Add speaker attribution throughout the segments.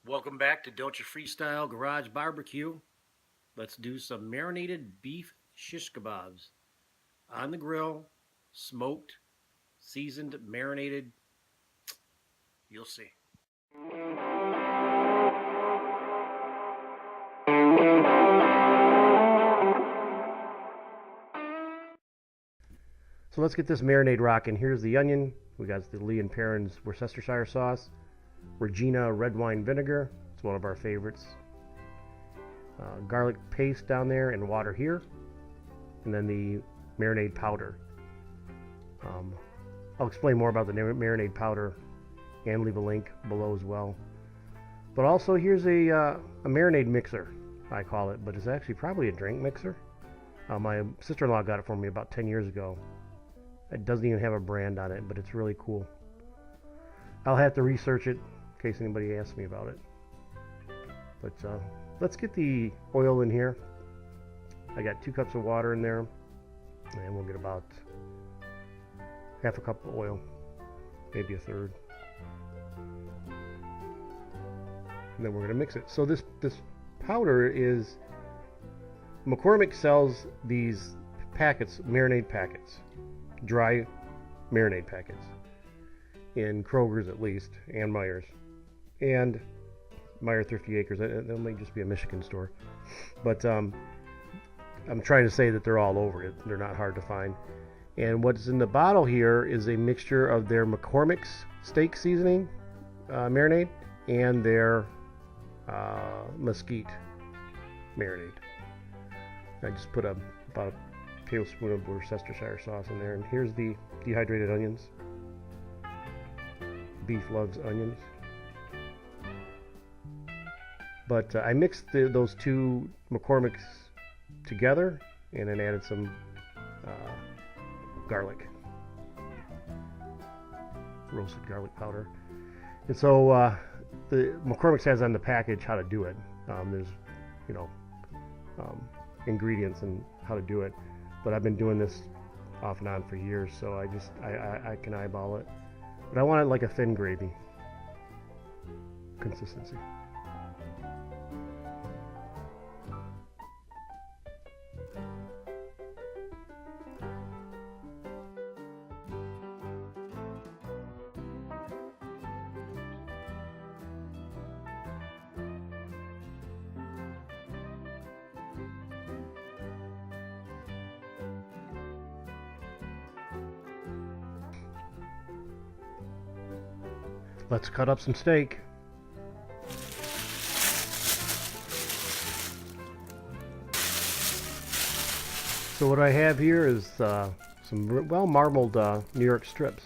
Speaker 1: Welcome back to Don't You Freestyle Garage Barbecue. Let's do some marinated beef shish kebabs on the grill, smoked, seasoned, marinated. You'll see. So let's get this marinade rocking. Here's the onion. We got the Lee and Perrins Worcestershire sauce, Regina red wine vinegar. It's one of our favorites. Garlic paste down there and water here, and then the marinade powder. I'll explain more about the marinade powder and leave a link below as well. But also here's a marinade mixer, I call it, but it's actually probably a drink mixer. My sister-in-law got it for me about 10 years ago. It doesn't even have a brand on it, but it's really cool. I'll have to research it in case anybody asks me about it. But let's get the oil in here. I got 2 cups of water in there, and we'll get about half a cup of oil, maybe a third. And then we're going to mix it. So this powder is, McCormick sells these packets, marinade packets, dry marinade packets, in Kroger's at least, and Meijer's. And Meijer Thrifty Acres. That might just be a Michigan store. But I'm trying to say that they're all over it. They're not hard to find. And what's in the bottle here is a mixture of their McCormick's steak seasoning marinade and their mesquite marinade. I just put about a tablespoon of Worcestershire sauce in there. And here's the dehydrated onions. Beef loves onions. But I mixed those 2 McCormick's together and then added some garlic, roasted garlic powder. And so the McCormick's has on the package how to do it. There's, ingredients and how to do it. But I've been doing this off and on for years, so I can eyeball it. But I want it like a thin gravy consistency. Let's cut up some steak. So what I have here is some well marbled New York strips.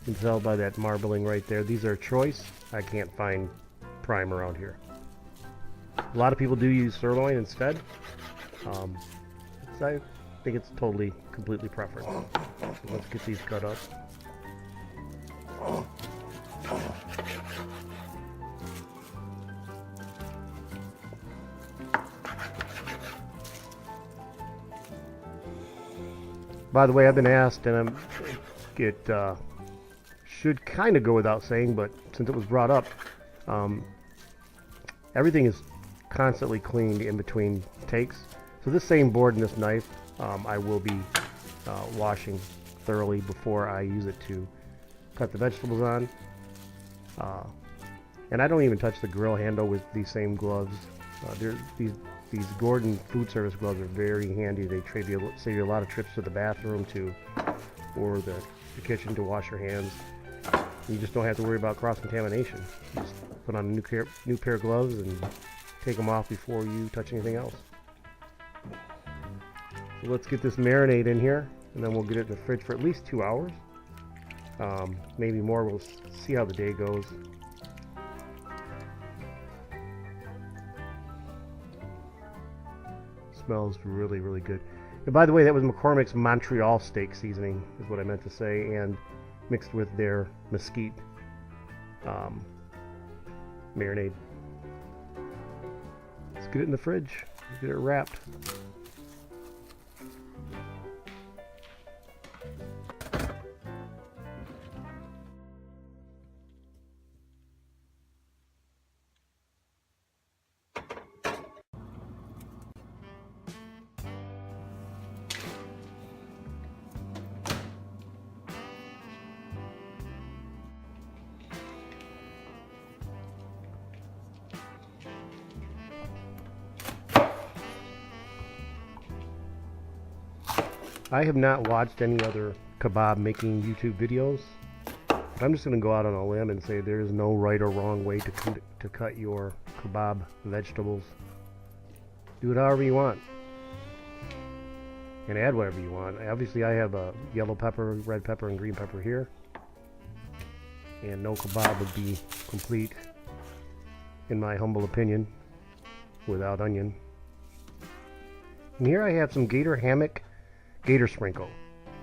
Speaker 1: You can tell by that marbling right there. These are choice. I can't find prime around here. A lot of people do use sirloin instead. I think it's totally, completely preference. So let's get these cut up. By the way, I've been asked, and it should kind of go without saying, but since it was brought up, everything is constantly cleaned in between takes. So this same board and this knife, I will be washing thoroughly before I use it to cut the vegetables on. And I don't even touch the grill handle with these same gloves. These Gordon food service gloves are very handy. They save you a lot of trips to the bathroom or the kitchen to wash your hands. You just don't have to worry about cross-contamination. You just put on a new pair of gloves and take them off before you touch anything else. So let's get this marinade in here, and then we'll get it in the fridge for at least 2 hours. Maybe more. We'll see how the day goes. Smells really, really good. And by the way, that was McCormick's Montreal steak seasoning, is what I meant to say, and mixed with their mesquite marinade. Let's get it in the fridge. Get it wrapped. I have not watched any other kebab making YouTube videos, but I'm just going to go out on a limb and say there is no right or wrong way to cut your kebab vegetables. Do it however you want, and add whatever you want. Obviously I have a yellow pepper, red pepper, and green pepper here, and no kebab would be complete, in my humble opinion, without onion. And here I have some gator hammock gator sprinkle.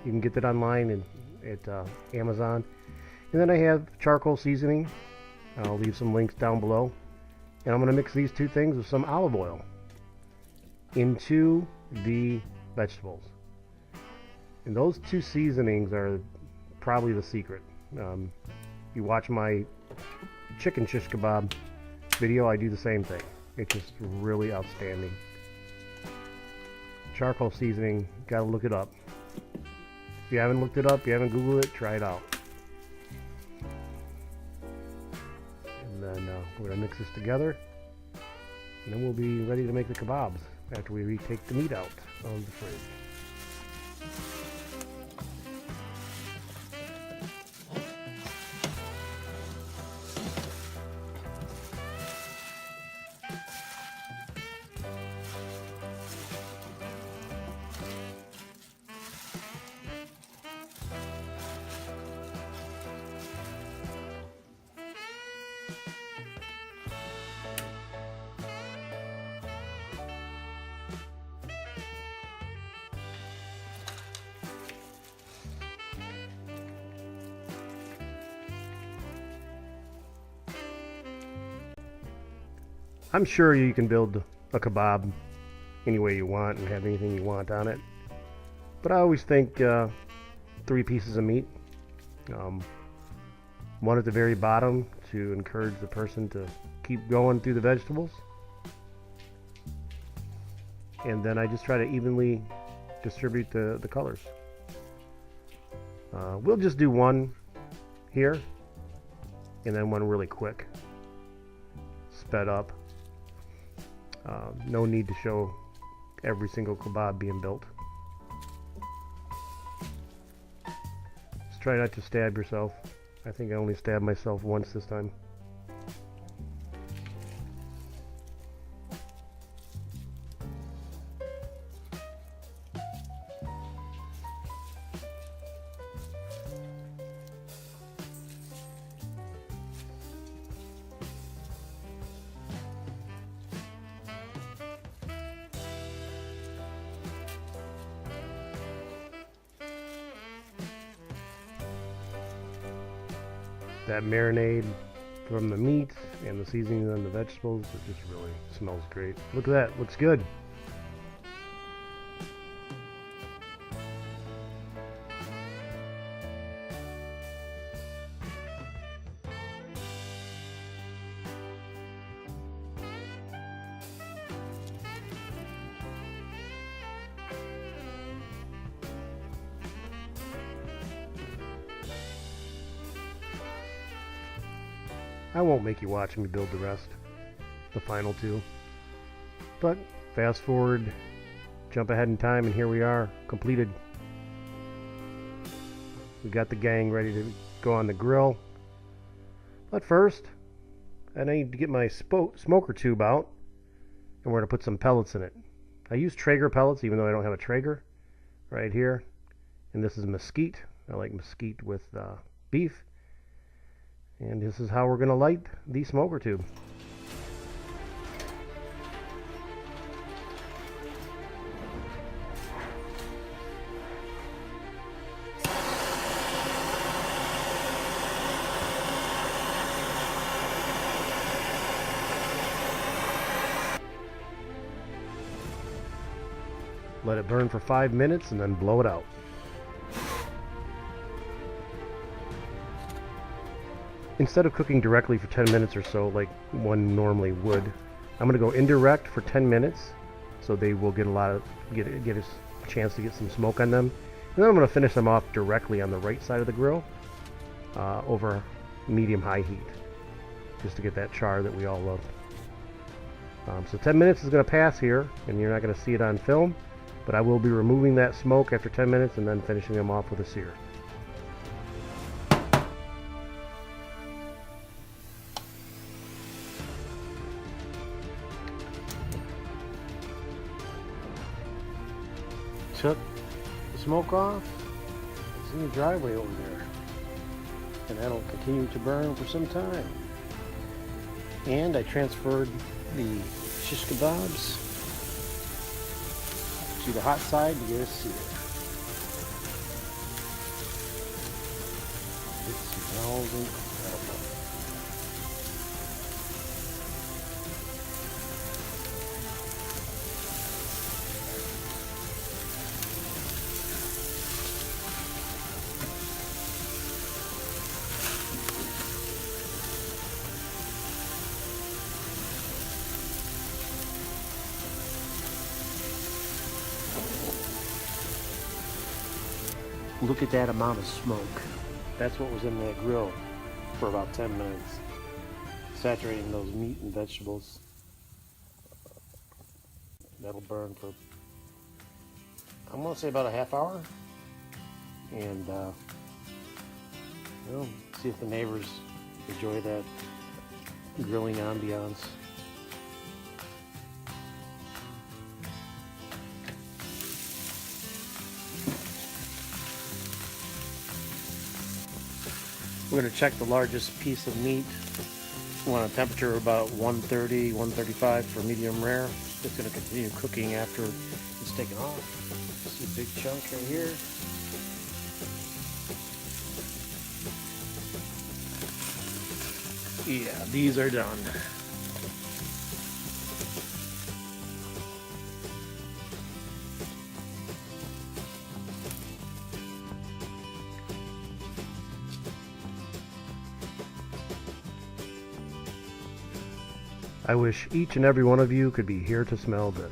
Speaker 1: You can get that online and at Amazon. And then I have charcoal seasoning. I'll leave some links down below. And I'm going to mix these two things with some olive oil into the vegetables. And those two seasonings are probably the secret. You watch my chicken shish kebab video, I do the same thing. It's just really outstanding. Charcoal seasoning, gotta look it up. If you haven't looked it up, you haven't Googled it, try it out. And then we're gonna mix this together, and then we'll be ready to make the kebabs after we take the meat out of the fridge. I'm sure you can build a kebab any way you want and have anything you want on it, but I always think 3 pieces of meat, one at the very bottom to encourage the person to keep going through the vegetables, and then I just try to evenly distribute the colors. We'll just do one here and then one really quick, sped up. No need to show every single kebab being built. Just try not to stab yourself. I think I only stabbed myself once this time. That marinade from the meat and the seasoning on the vegetables, it just really smells great. Look at that, looks good. I won't make you watch me build the rest, the final 2. But fast forward, jump ahead in time, and here we are, completed. We got the gang ready to go on the grill. But first, I need to get my smoker tube out, and we're going to put some pellets in it. I use Traeger pellets, even though I don't have a Traeger, right here. And this is mesquite. I like mesquite with beef. And this is how we're going to light the smoker tube. Let it burn for 5 minutes and then blow it out. Instead of cooking directly for 10 minutes or so like one normally would, I'm going to go indirect for 10 minutes so they will get get a chance to get some smoke on them. And then I'm going to finish them off directly on the right side of the grill over medium-high heat, just to get that char that we all love. So 10 minutes is going to pass here, and you're not going to see it on film, But I will be removing that smoke after 10 minutes and then finishing them off with a sear. Took the smoke off. It's in the driveway over there. And that'll continue to burn for some time. And I transferred the shish kebabs to the hot side to get a sear. It smells incredible. Look at that amount of smoke. That's what was in that grill for about 10 minutes. Saturating those meat and vegetables. That'll burn for, I'm gonna say about a half hour. And we'll see if the neighbors enjoy that grilling ambiance. We're going to check the largest piece of meat. We want a temperature of about 130, 135 for medium rare. It's going to continue cooking after it's taken off. See a big chunk right here. Yeah, these are done. I wish each and every one of you could be here to smell this.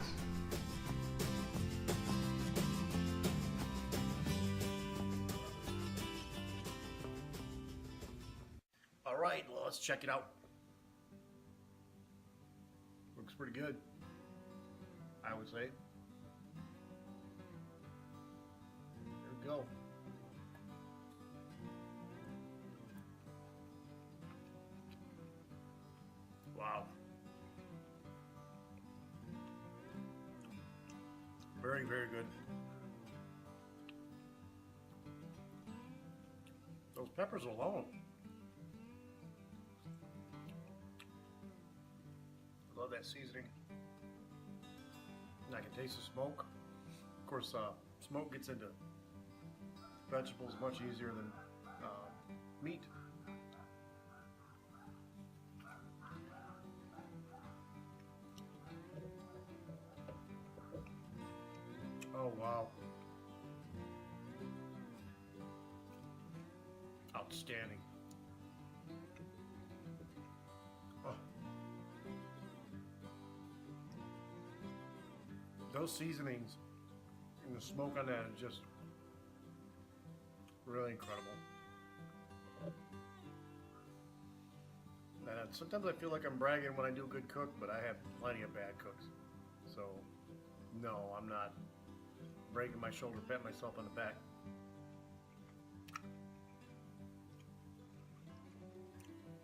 Speaker 1: All right, well, let's check it out. Looks pretty good, I would say. There we go. Wow. Very, very good. Those peppers alone. I love that seasoning. And I can taste the smoke. Of course, smoke gets into vegetables much easier than meat. Oh, wow. Outstanding. Oh. Those seasonings and the smoke on that is just really incredible. And sometimes I feel like I'm bragging when I do good cook, but I have plenty of bad cooks. So, no, I'm not breaking my shoulder, patting myself on the back.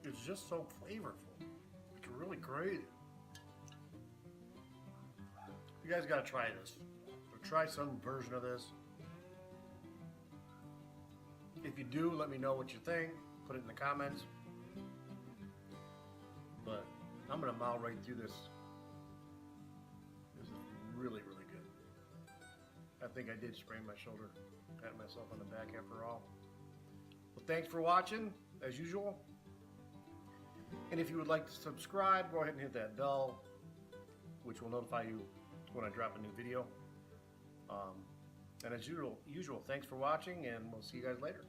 Speaker 1: It's just so flavorful. It's really great. You guys gotta try this. Or try some version of this. If you do, let me know what you think. Put it in the comments. But I'm gonna mile right through this. This is really, really good. I think I did sprain my shoulder, pat myself on the back after all. Well, thanks for watching, as usual. And if you would like to subscribe, go ahead and hit that bell, which will notify you when I drop a new video. And as usual, thanks for watching, and we'll see you guys later.